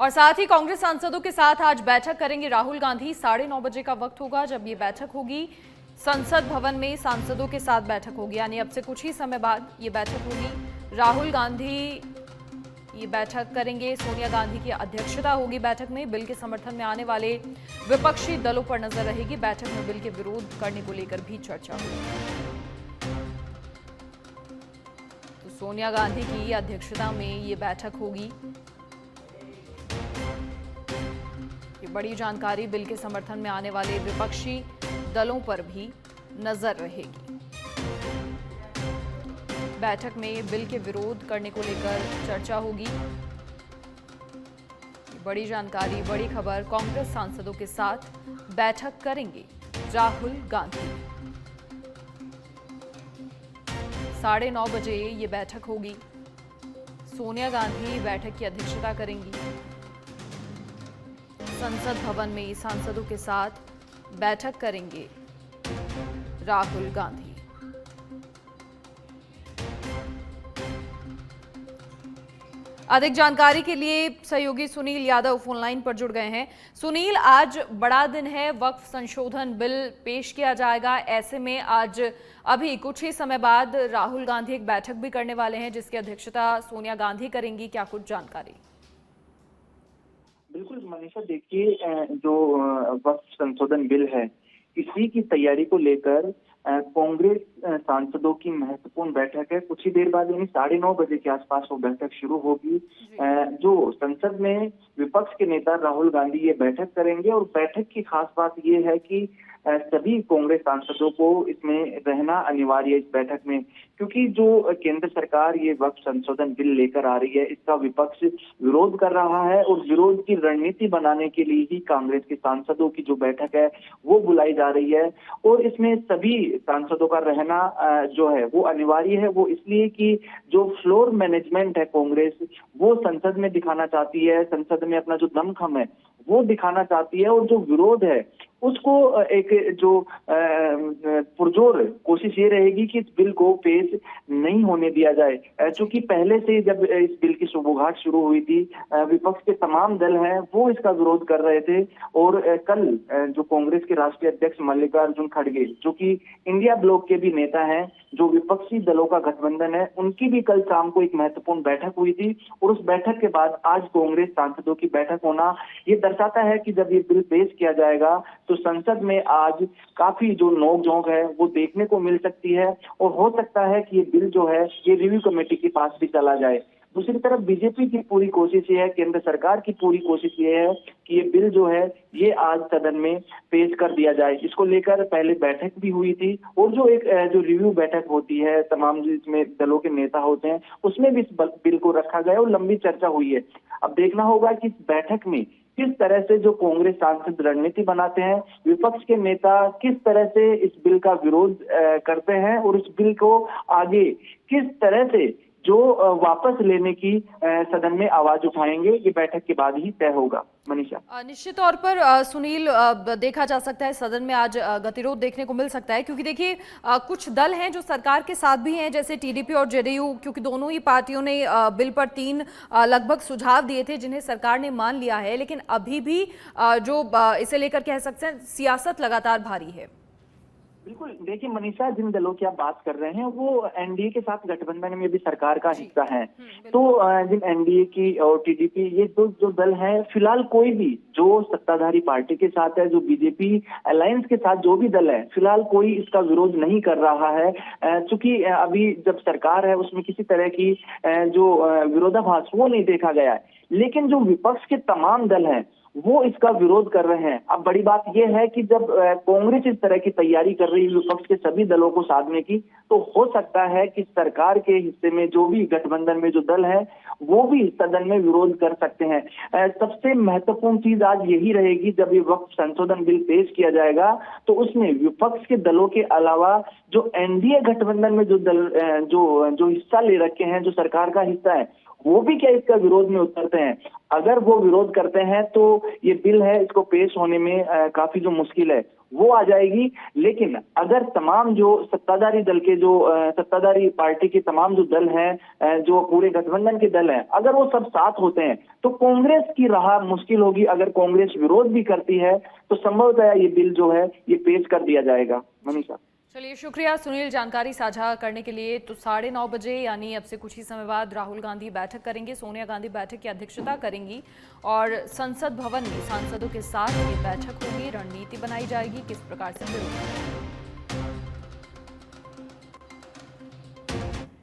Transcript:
और साथ ही कांग्रेस सांसदों के साथ आज बैठक करेंगे राहुल गांधी। 9:30 बजे का वक्त होगा जब ये बैठक होगी। संसद भवन में सांसदों के साथ बैठक होगी, यानी अब से कुछ ही समय बाद ये बैठक होगी। राहुल गांधी ये बैठक करेंगे। सोनिया गांधी की अध्यक्षता होगी बैठक में। बिल के समर्थन में आने वाले विपक्षी दलों पर नजर रहेगी। बैठक में बिल के विरोध करने को लेकर भी चर्चा होगी। तो सोनिया गांधी की अध्यक्षता में ये बैठक होगी। ये बड़ी जानकारी। बिल के समर्थन में आने वाले विपक्षी दलों पर भी नजर रहेगी। बैठक में बिल के विरोध करने को लेकर चर्चा होगी। बड़ी जानकारी, बड़ी खबर। कांग्रेस सांसदों के साथ बैठक करेंगे राहुल गांधी। 9:30 बजे ये बैठक होगी। सोनिया गांधी बैठक की अध्यक्षता करेंगी। संसद भवन में सांसदों के साथ बैठक करेंगे राहुल गांधी। अधिक जानकारी के लिए सहयोगी सुनील यादव फोन लाइन पर जुड़ गए हैं। सुनील, आज बड़ा दिन है, वक्फ संशोधन बिल पेश किया जाएगा। ऐसे में आज अभी कुछ ही समय बाद राहुल गांधी एक बैठक भी करने वाले हैं जिसकी अध्यक्षता सोनिया गांधी करेंगी। क्या कुछ जानकारी? बिल्कुल मनीषा, देखिए जो वक्फ संशोधन बिल है, इसी की तैयारी को लेकर कांग्रेस सांसदों की महत्वपूर्ण बैठक है। कुछ ही देर बाद यानी 9:30 बजे के आसपास वो बैठक शुरू होगी। जो संसद में विपक्ष के नेता राहुल गांधी ये बैठक करेंगे और बैठक की खास बात ये है कि सभी कांग्रेस सांसदों को इसमें रहना अनिवार्य है इस बैठक में, क्योंकि जो केंद्र सरकार ये वक्फ संशोधन बिल लेकर आ रही है, इसका विपक्ष विरोध कर रहा है और विरोध की रणनीति बनाने के लिए ही कांग्रेस के सांसदों की जो बैठक है वो बुलाई जा रही है। और इसमें सभी सांसदों का रहना जो है वो अनिवार्य है। वो इसलिए कि जो फ्लोर मैनेजमेंट है कांग्रेस, वो संसद में दिखाना चाहती है, संसद में अपना जो दमखम है वो दिखाना चाहती है। और जो विरोध है उसको एक जो पुरजोर कोशिश ये रहेगी कि इस बिल को पेश नहीं होने दिया जाए, क्योंकि पहले से जब इस बिल की शुरुआत शुरू हुई थी, विपक्ष के तमाम दल हैं वो इसका विरोध कर रहे थे। और कल जो कांग्रेस के राष्ट्रीय अध्यक्ष मल्लिकार्जुन खड़गे, जो कि इंडिया ब्लॉक के भी नेता हैं, जो विपक्षी दलों का गठबंधन है, उनकी भी कल शाम को एक महत्वपूर्ण बैठक हुई थी। और उस बैठक के बाद आज कांग्रेस सांसदों की बैठक होना ये दर्शाता है कि जब ये बिल पेश किया जाएगा तो संसद में आज काफी जो नोक-झोंक है वो देखने को मिल सकती है। और हो सकता है कि ये बिल जो है ये रिव्यू कमेटी के पास भी चला जाए। दूसरी तरफ बीजेपी की पूरी कोशिश ये है, केंद्र सरकार की पूरी कोशिश ये है कि ये बिल जो है ये आज सदन में पेश कर दिया जाए। इसको लेकर पहले बैठक भी हुई थी और जो एक जो रिव्यू बैठक होती है, तमाम जिसमें दलों के नेता होते हैं, उसमें भी इस बिल को रखा गया और लंबी चर्चा हुई है। अब देखना होगा कि इस बैठक में किस तरह से जो कांग्रेस सांसद रणनीति बनाते हैं, विपक्ष के नेता किस तरह से इस बिल का विरोध करते हैं और इस बिल को आगे किस तरह से जो वापस लेने की सदन में आवाज उठाएंगे, ये बैठक के बाद ही तय होगा। मनीषा, निश्चित तौर पर सुनील, देखा जा सकता है सदन में आज गतिरोध देखने को मिल सकता है, क्योंकि देखिए कुछ दल हैं जो सरकार के साथ भी हैं, जैसे टीडीपी और जेडीयू, क्योंकि दोनों ही पार्टियों ने बिल पर 3 लगभग सुझाव दिए थे जिन्हें सरकार ने मान लिया है। लेकिन अभी भी जो इसे लेकर कह सकते हैं सियासत लगातार भारी है। बिल्कुल, देखिए मनीषा, जिन दलों की आप बात कर रहे हैं वो एनडीए के साथ गठबंधन में भी सरकार का हिस्सा है। तो जिन एनडीए की और टीडीपी, ये जो दल हैं, फिलहाल कोई भी जो सत्ताधारी पार्टी के साथ है, जो बीजेपी अलायंस के साथ जो भी दल है, फिलहाल कोई इसका विरोध नहीं कर रहा है, क्योंकि अभी जब सरकार है उसमें किसी तरह की जो विरोधाभास वो नहीं देखा गया है। लेकिन जो विपक्ष के तमाम दल हैं वो इसका विरोध कर रहे हैं। अब बड़ी बात यह है कि जब कांग्रेस इस तरह की तैयारी कर रही है विपक्ष के सभी दलों को साधने की, तो हो सकता है कि सरकार के हिस्से में जो भी गठबंधन में जो दल है वो भी सदन में विरोध कर सकते हैं। सबसे महत्वपूर्ण चीज आज यही रहेगी, जब ये वक्फ संशोधन बिल पेश किया जाएगा तो उसमें विपक्ष के दलों के अलावा जो एनडीए गठबंधन में जो दल जो हिस्सा ले रखे हैं, जो सरकार का हिस्सा है, वो भी क्या इसका विरोध में उतरते हैं। अगर वो विरोध करते हैं तो ये बिल है, इसको पेश होने में काफी जो मुश्किल है वो आ जाएगी। लेकिन अगर तमाम जो सत्ताधारी दल के जो सत्ताधारी पार्टी के तमाम जो दल हैं, जो पूरे गठबंधन के दल हैं, अगर वो सब साथ होते हैं तो कांग्रेस की राह मुश्किल होगी। अगर कांग्रेस विरोध भी करती है तो संभवतः ये बिल जो है ये पेश कर दिया जाएगा। मनीषा, चलिए, शुक्रिया सुनील जानकारी साझा करने के लिए। तो 9:30 बजे यानी अब से कुछ ही समय बाद राहुल गांधी बैठक करेंगे, सोनिया गांधी बैठक की अध्यक्षता करेंगी और संसद भवन में सांसदों के साथ ये बैठक होगी, रणनीति बनाई जाएगी किस प्रकार से विरोध।